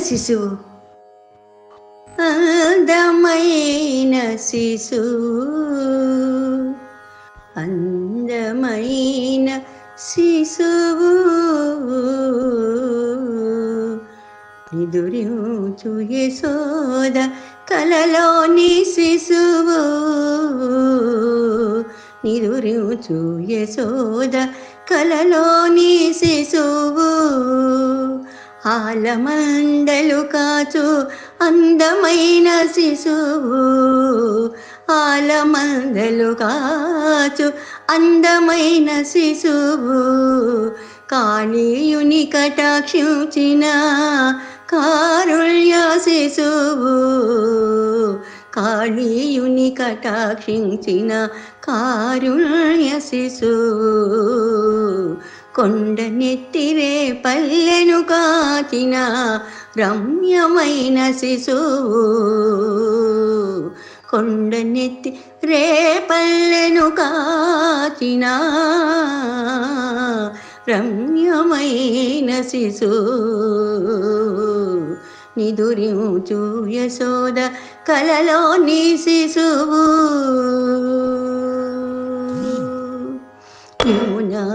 శిశువు, అందమైన శిశువు, అందమైన శిశువు, నిదురించు యశోద కలలోని శిశువు, నిదురించు యశోద కలలోని శిశువు, ఆలమందలు కాచు అందమైన శిశువు, ఆలమందలు కాచు అందమైన శిశువు, కాళీయుని కటాక్షించిన కారుణ్య శిశువు, కాళీయుని కటాక్షించిన కారుణ్య శిశువు, కొండ నెత్తిరే పల్లెను కాచిన రమ్యమైన శిశువు, కొండ నెత్తి రే పల్లెను కాచిన రమ్యమైన శిశువు, నిదురించు యశోద కలలోని శిశువు, యమునా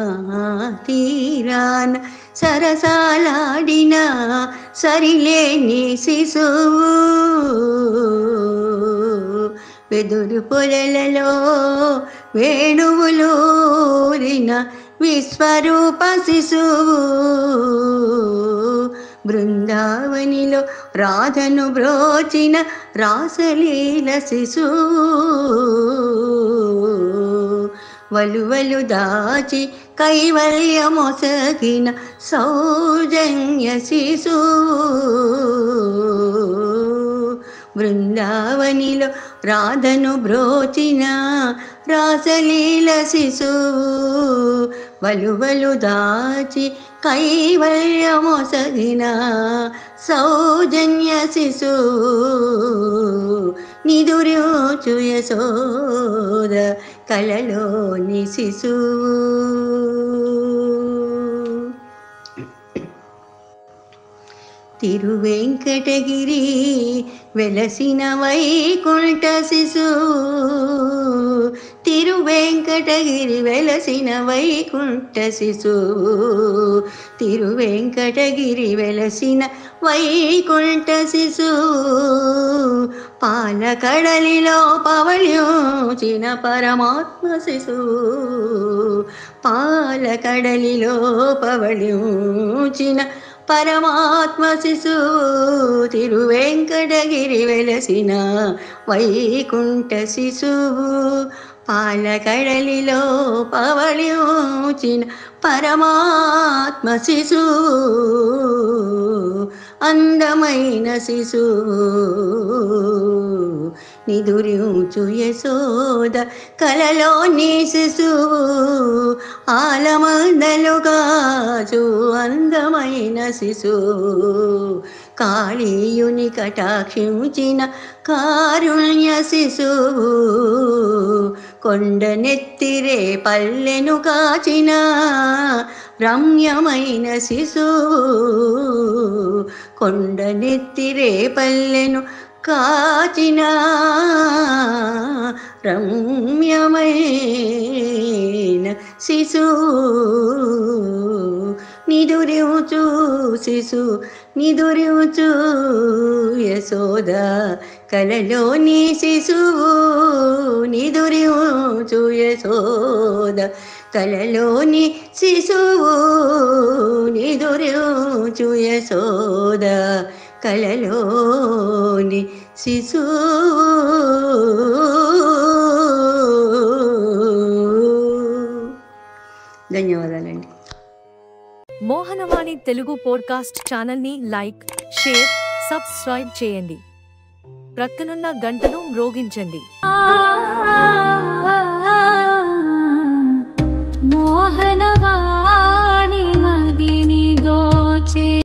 తీరాన సరసాలాడిన సరిలేని శిశువు, వెదురు పొలలలో వేణువులూరిన విశ్వరూప శిశువు, బృందావనిలో రాధను బ్రోచిన రాసలీల శిశువు, వలువలు దాచి కైవల్యమొసగిన సౌజన్య శిశువు, బృందావనిలో రాధను బ్రోచిన రాసలీల శిశువు, వలువలు దాచి కైవల్యమొసగిన సౌజన్య శిశువు, నిదురించు యశోద కలలోని శిశువు, తిరువెంకటగిరి వెలసిన వైకుంఠ శిశువు, తిరువెంకటగిరి వెలసిన వైకుంఠ శిశువు, తిరువెంకటగిరి వెలసిన వైకుంఠ శిశువు, పాలకడలిలో పవళించిన పరమాత్మ శిశువు, పాలకడలిలో పవళించిన పరమాత్మ శిశువు, తిరువెంకటగిరి వెలసిన వైకుంఠ శిశువు, పాలకడలిలో పవళించిన పరమాత్మ శిశువు, అందమైన శిశువు, నిదురించు యశోద కలలోని శిశువు, ఆలమందలుగాచు అందమైన శిశువు, కాళీయుని కటాక్షించిన కారుణ్య శిశువు, కొండ నెత్తిరే పల్లెను కాచిన రమ్యమైన శిశువు, కొండ నెత్తిరే పల్లెను కాచిన రమ్యమైన శిశువు, నిదురించు శిశువు, నిదురించు యశోద కలలోని శిశువు, నిదురించు యశోద కలలోని శిశువు, నిదురించు యశోద కలలోని శిశువు. ధన్యవాదాలండి. మోహనవాణి తెలుగు పోడ్కాస్ట్ ఛానల్ని లైక్, షేర్, సబ్స్క్రైబ్ చేయండి. ప్రక్కనున్న గంటను మ్రోగించండి. మోహన